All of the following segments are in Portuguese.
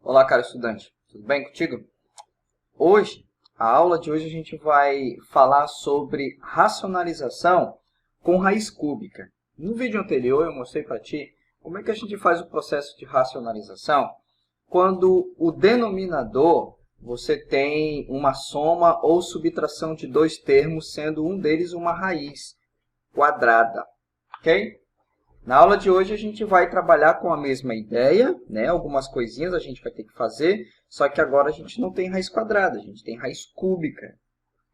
Olá, caro estudante, tudo bem contigo? A aula de hoje a gente vai falar sobre racionalização com raiz cúbica. No vídeo anterior eu mostrei para ti como é que a gente faz o processo de racionalização quando o denominador você tem uma soma ou subtração de dois termos, sendo um deles uma raiz quadrada, ok? Na aula de hoje a gente vai trabalhar com a mesma ideia, né? Algumas coisinhas a gente vai ter que fazer, só que agora a gente não tem raiz quadrada, a gente tem raiz cúbica,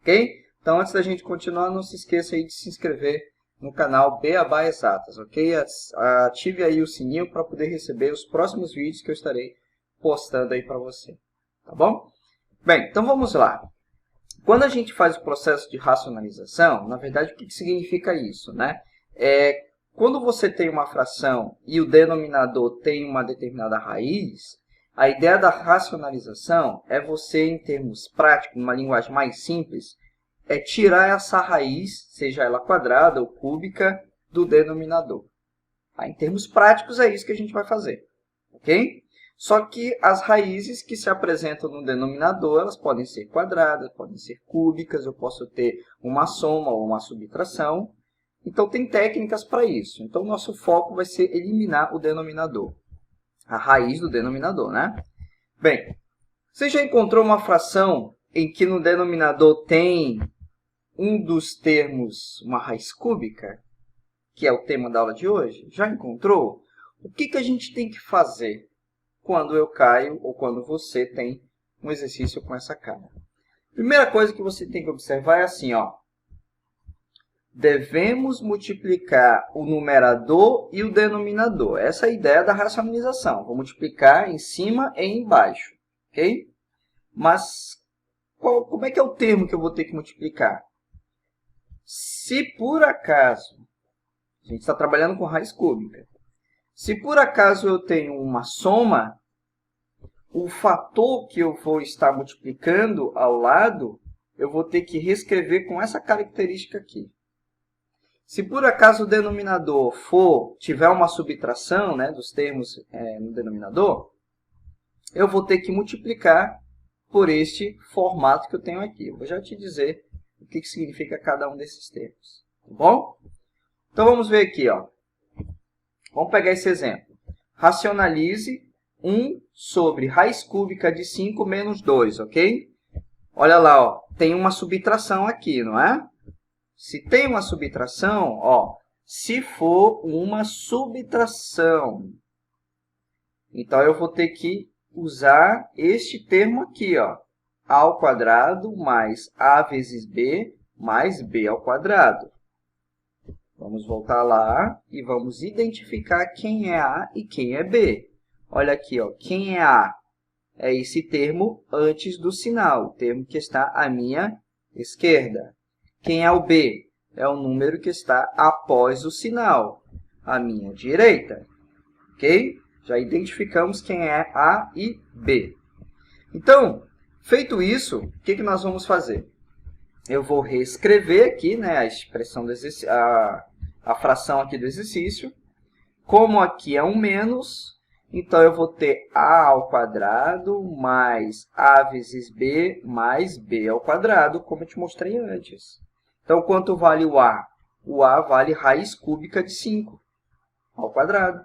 ok? Então, antes da gente continuar, não se esqueça aí de se inscrever no canal Beabá Exatas, ok? Ative aí o sininho para poder receber os próximos vídeos que eu estarei postando aí para você, tá bom? Bem, então vamos lá. Quando a gente faz o processo de racionalização, na verdade, o que significa isso, né? Quando você tem uma fração e o denominador tem uma determinada raiz, a ideia da racionalização é você, em termos práticos, numa linguagem mais simples, é tirar essa raiz, seja ela quadrada ou cúbica, do denominador. Em termos práticos, é isso que a gente vai fazer, ok? Só que as raízes que se apresentam no denominador, elas podem ser quadradas, podem ser cúbicas, eu posso ter uma soma ou uma subtração. Então, tem técnicas para isso. Então, nosso foco vai ser eliminar o denominador, a raiz do denominador, né? Bem, você já encontrou uma fração em que no denominador tem um dos termos, uma raiz cúbica, que é o tema da aula de hoje? Já encontrou? O que a gente tem que fazer quando eu caio ou quando você tem um exercício com essa cara? Primeira coisa que você tem que observar é assim, ó. Devemos multiplicar o numerador e o denominador. Essa é a ideia da racionalização. Vou multiplicar em cima e embaixo, ok? Mas como é que é o termo que eu vou ter que multiplicar? Se por acaso, a gente está trabalhando com raiz cúbica, se por acaso eu tenho uma soma, o fator que eu vou estar multiplicando ao lado, eu vou ter que reescrever com essa característica aqui. Se por acaso o denominador tiver uma subtração, né, dos termos no denominador, eu vou ter que multiplicar por este formato que eu tenho aqui. Eu vou já te dizer o que significa cada um desses termos. Tá bom? Então, vamos ver aqui. Ó. Vamos pegar esse exemplo. Racionalize 1 sobre raiz cúbica de 5 menos 2, ok? Olha lá, ó, tem uma subtração aqui, não é? Se tem uma subtração, ó, se for uma subtração, então eu vou ter que usar este termo aqui, ó, a ao quadrado mais a vezes b mais b ao quadrado. Vamos voltar lá e vamos identificar quem é a e quem é b. Olha aqui, ó, quem é a? É esse termo antes do sinal, o termo que está à minha esquerda. Quem é o b? É o número que está após o sinal, à minha direita. Ok? Já identificamos quem é A e B. Então, feito isso, o que nós vamos fazer? Eu vou reescrever aqui, né, a expressão do exercício, a fração aqui do exercício. Como aqui é um menos, então eu vou ter A ao quadrado mais A vezes B mais B ao quadrado, como eu te mostrei antes. Então, quanto vale o A? O A vale raiz cúbica de 5 ao quadrado.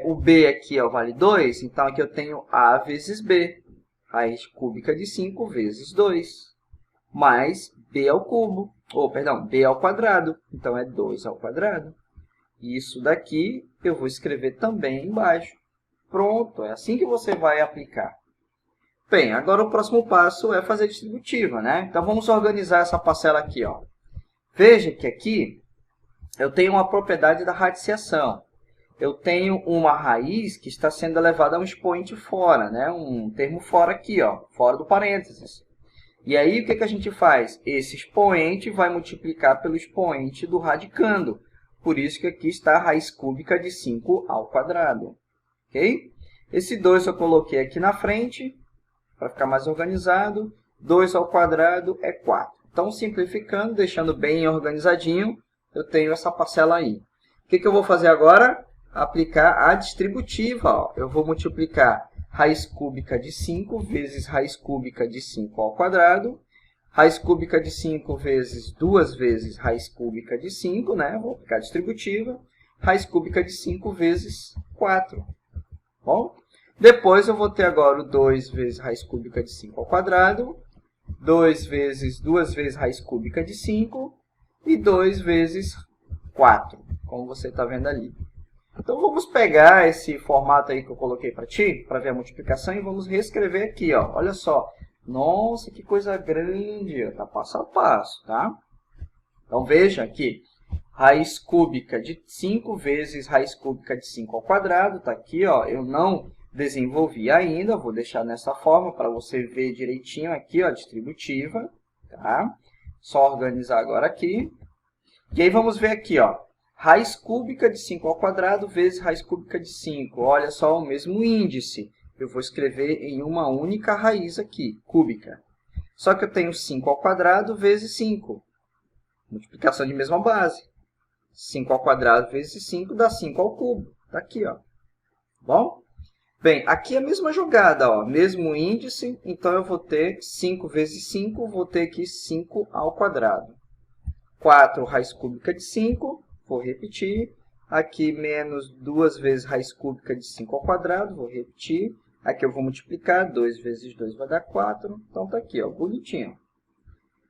O B aqui ó, vale 2, então aqui eu tenho A vezes B, raiz cúbica de 5 vezes 2, mais B ao cubo, B ao quadrado, então é 2 ao quadrado. Isso daqui eu vou escrever também embaixo. Pronto, é assim que você vai aplicar. Bem, agora o próximo passo é fazer distributiva, né? Então, vamos organizar essa parcela aqui, ó. Veja que aqui eu tenho uma propriedade da radiciação. Eu tenho uma raiz que está sendo elevada a um expoente fora, né? Um termo fora aqui, ó, fora do parênteses. E aí, o que a gente faz? Esse expoente vai multiplicar pelo expoente do radicando. Por isso que aqui está a raiz cúbica de 5 ao quadrado. Ok? Esse 2 eu coloquei aqui na frente, para ficar mais organizado. 2 ao quadrado é 4. Então, simplificando, deixando bem organizadinho, eu tenho essa parcela aí. O que eu vou fazer agora? Aplicar a distributiva. Ó. Eu vou multiplicar raiz cúbica de 5 vezes raiz cúbica de 5 ao quadrado. Raiz cúbica de 5 vezes 2 vezes raiz cúbica de 5, né? Vou aplicar a distributiva. Raiz cúbica de 5 vezes 4. Bom? Depois eu vou ter agora o 2 vezes raiz cúbica de 5 ao quadrado. 2 vezes 2 vezes raiz cúbica de 5. E 2 vezes 4, como você está vendo ali. Então, vamos pegar esse formato aí que eu coloquei para ti, para ver a multiplicação, e vamos reescrever aqui, ó. Olha só. Nossa, que coisa grande. Está passo a passo, tá? Então, veja aqui. Raiz cúbica de 5 vezes raiz cúbica de 5 ao quadrado. Está aqui, ó. Eu não desenvolvi ainda. Vou deixar nessa forma para você ver direitinho aqui, ó, a distributiva. Tá? Só organizar agora aqui. E aí, vamos ver aqui, ó. Raiz cúbica de 5 ao quadrado vezes raiz cúbica de 5. Olha só, o mesmo índice. Eu vou escrever em uma única raiz aqui, cúbica. Só que eu tenho 5 ao quadrado vezes 5. Multiplicação de mesma base. 5 ao quadrado vezes 5 dá 5 ao cubo. Está aqui, ó. Bom? Bem, aqui é a mesma jogada, ó. Mesmo índice, então eu vou ter 5 vezes 5, vou ter aqui 5 ao quadrado. 4 raiz cúbica de 5, vou repetir. Aqui menos 2 vezes raiz cúbica de 5 ao quadrado, vou repetir. Aqui eu vou multiplicar, 2 vezes 2 vai dar 4. Então, está aqui, ó, bonitinho.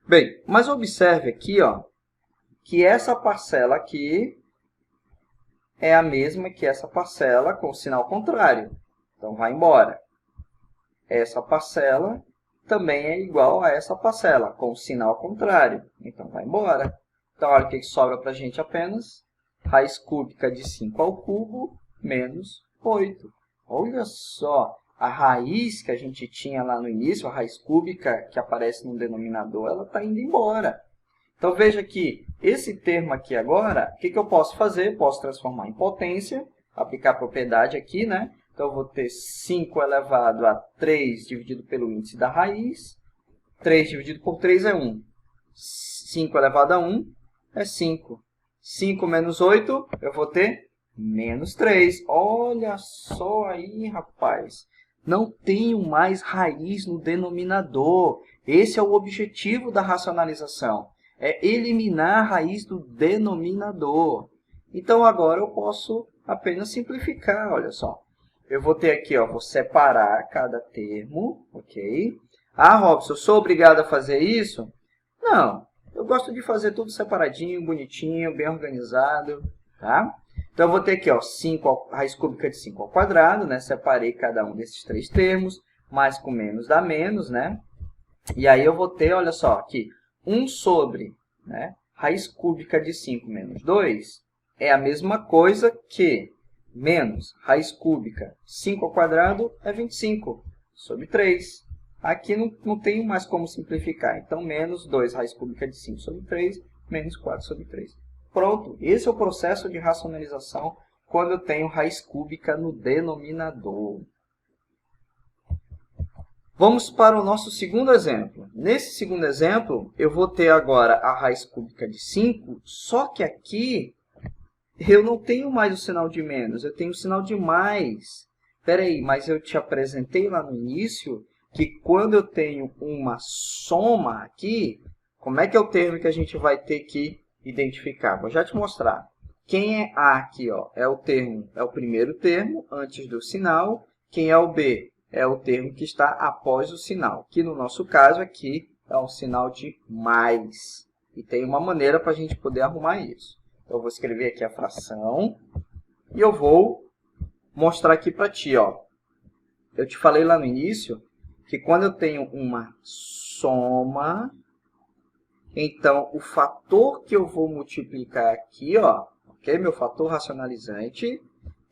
Bem, mas observe aqui, ó, que essa parcela aqui é a mesma que essa parcela com o sinal contrário. Então, vai embora. Essa parcela também é igual a essa parcela, com o sinal contrário. Então, vai embora. Então, olha o que sobra para a gente apenas. Raiz cúbica de 5 ao cubo menos 8. Olha só, a raiz que a gente tinha lá no início, a raiz cúbica que aparece no denominador, ela está indo embora. Então, veja que esse termo aqui agora, o que eu posso fazer? Posso transformar em potência, aplicar a propriedade aqui, né? Então, eu vou ter 5 elevado a 3 dividido pelo índice da raiz. 3 dividido por 3 é 1. 5 elevado a 1 é 5. 5 menos 8, eu vou ter menos 3. Olha só aí, rapaz. Não tenho mais raiz no denominador. Esse é o objetivo da racionalização. É eliminar a raiz do denominador. Então, agora eu posso apenas simplificar, olha só. Eu vou ter aqui, ó, vou separar cada termo, ok? Ah, Robson, eu sou obrigado a fazer isso? Não. Eu gosto de fazer tudo separadinho, bonitinho, bem organizado, tá? Então, eu vou ter aqui, ó, raiz cúbica de 5 ao quadrado, né? Separei cada um desses três termos, mais com menos dá menos, né? E aí eu vou ter, olha só, aqui, 1 sobre, né? Raiz cúbica de 5 menos 2 é a mesma coisa que menos raiz cúbica 5 ao quadrado é 25 sobre 3. Aqui não tenho mais como simplificar. Então, menos 2 raiz cúbica de 5 sobre 3, menos 4 sobre 3. Pronto, esse é o processo de racionalização quando eu tenho raiz cúbica no denominador. Vamos para o nosso segundo exemplo. Nesse segundo exemplo, eu vou ter agora a raiz cúbica de 5, só que aqui eu não tenho mais o sinal de menos, eu tenho o sinal de mais. Espera aí, mas eu te apresentei lá no início que quando eu tenho uma soma aqui, como é que é o termo que a gente vai ter que identificar? Vou já te mostrar. Quem é A aqui, ó, é o primeiro termo antes do sinal. Quem é o B? É o termo que está após o sinal, que no nosso caso aqui é um sinal de mais. E tem uma maneira para a gente poder arrumar isso. Então, eu vou escrever aqui a fração e eu vou mostrar aqui para ti, ó. Eu te falei lá no início que quando eu tenho uma soma, então o fator que eu vou multiplicar aqui, ó, ok? Meu fator racionalizante,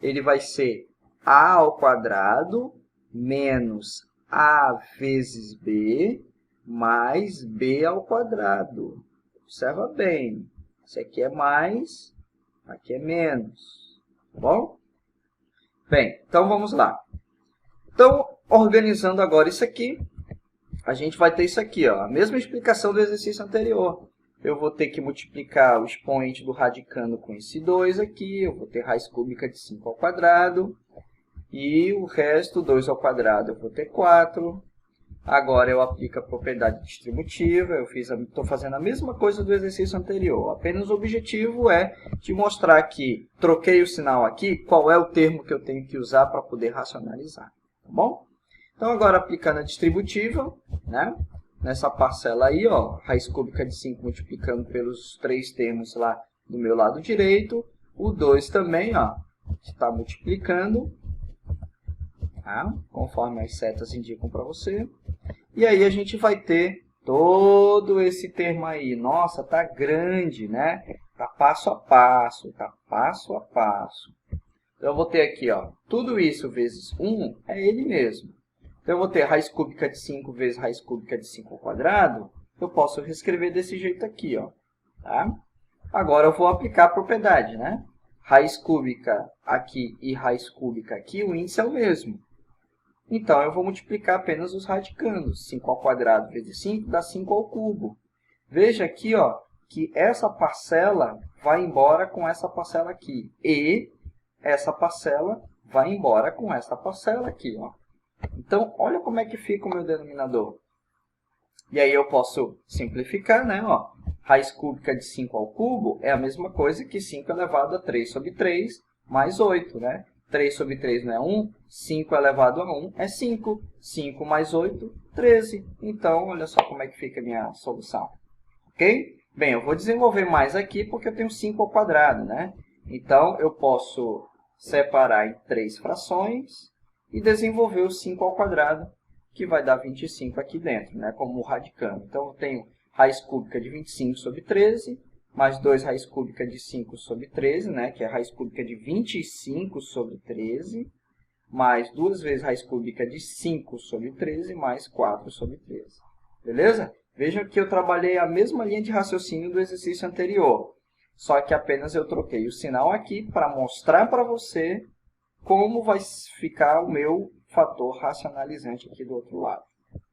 ele vai ser A ao quadrado menos A vezes B mais B ao quadrado. Observa bem. Isso aqui é mais, aqui é menos. Tá bom? Bem, então vamos lá. Então, organizando agora isso aqui, a gente vai ter isso aqui, ó, a mesma explicação do exercício anterior. Eu vou ter que multiplicar o expoente do radicando com esse 2 aqui, eu vou ter raiz cúbica de 5 ao quadrado. E o resto, 2 ao quadrado, eu vou ter 4. Agora eu aplico a propriedade distributiva, estou fazendo a mesma coisa do exercício anterior. Apenas o objetivo é te mostrar que troquei o sinal aqui, qual é o termo que eu tenho que usar para poder racionalizar. Tá bom? Então agora aplicando a distributiva, né? Nessa parcela aí, ó, raiz cúbica de 5 multiplicando pelos 3 termos lá do meu lado direito. O 2 também, ó, está multiplicando, tá? Conforme as setas indicam para você. E aí a gente vai ter todo esse termo aí. Nossa, tá grande, né? Tá passo a passo, tá passo a passo. Então eu vou ter aqui, ó, tudo isso vezes 1 é ele mesmo. Então eu vou ter raiz cúbica de 5 vezes raiz cúbica de 5 ao quadrado. Eu posso reescrever desse jeito aqui, ó, tá? Agora eu vou aplicar a propriedade, né? Raiz cúbica aqui e raiz cúbica aqui, o índice é o mesmo. Então, eu vou multiplicar apenas os radicandos. 5 ao quadrado vezes 5 dá 5 ao cubo. Veja aqui, ó, que essa parcela vai embora com essa parcela aqui. E essa parcela vai embora com essa parcela aqui, ó. Então, olha como é que fica o meu denominador. E aí eu posso simplificar, né? Ó, raiz cúbica de 5 ao cubo é a mesma coisa que 5 elevado a 3 sobre 3 mais 8, né? 3 sobre 3 não é 1, 5 elevado a 1 é 5. 5 mais 8, 13. Então, olha só como é que fica a minha solução. Ok? Bem, eu vou desenvolver mais aqui porque eu tenho 5 ao quadrado, né? Então, eu posso separar em 3 frações e desenvolver o 5 ao quadrado, que vai dar 25 aqui dentro, né? Como radicando. Então, eu tenho raiz cúbica de 25 sobre 13, mais 2 raiz cúbica de 5 sobre 13, né, que é a raiz cúbica de 25 sobre 13, mais 2 vezes raiz cúbica de 5 sobre 13, mais 4 sobre 13. Beleza? Vejam que eu trabalhei a mesma linha de raciocínio do exercício anterior, só que apenas eu troquei o sinal aqui para mostrar para você como vai ficar o meu fator racionalizante aqui do outro lado.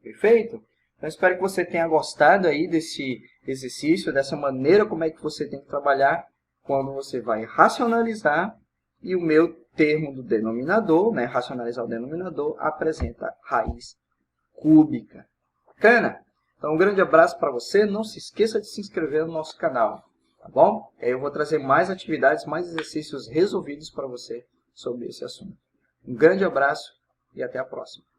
Perfeito? Então, espero que você tenha gostado aí desse exercício, dessa maneira como é que você tem que trabalhar quando você vai racionalizar e o meu termo do denominador, né, racionalizar o denominador, apresenta raiz cúbica. Bacana? Então, um grande abraço para você. Não se esqueça de se inscrever no nosso canal, tá bom? Eu vou trazer mais atividades, mais exercícios resolvidos para você sobre esse assunto. Um grande abraço e até a próxima.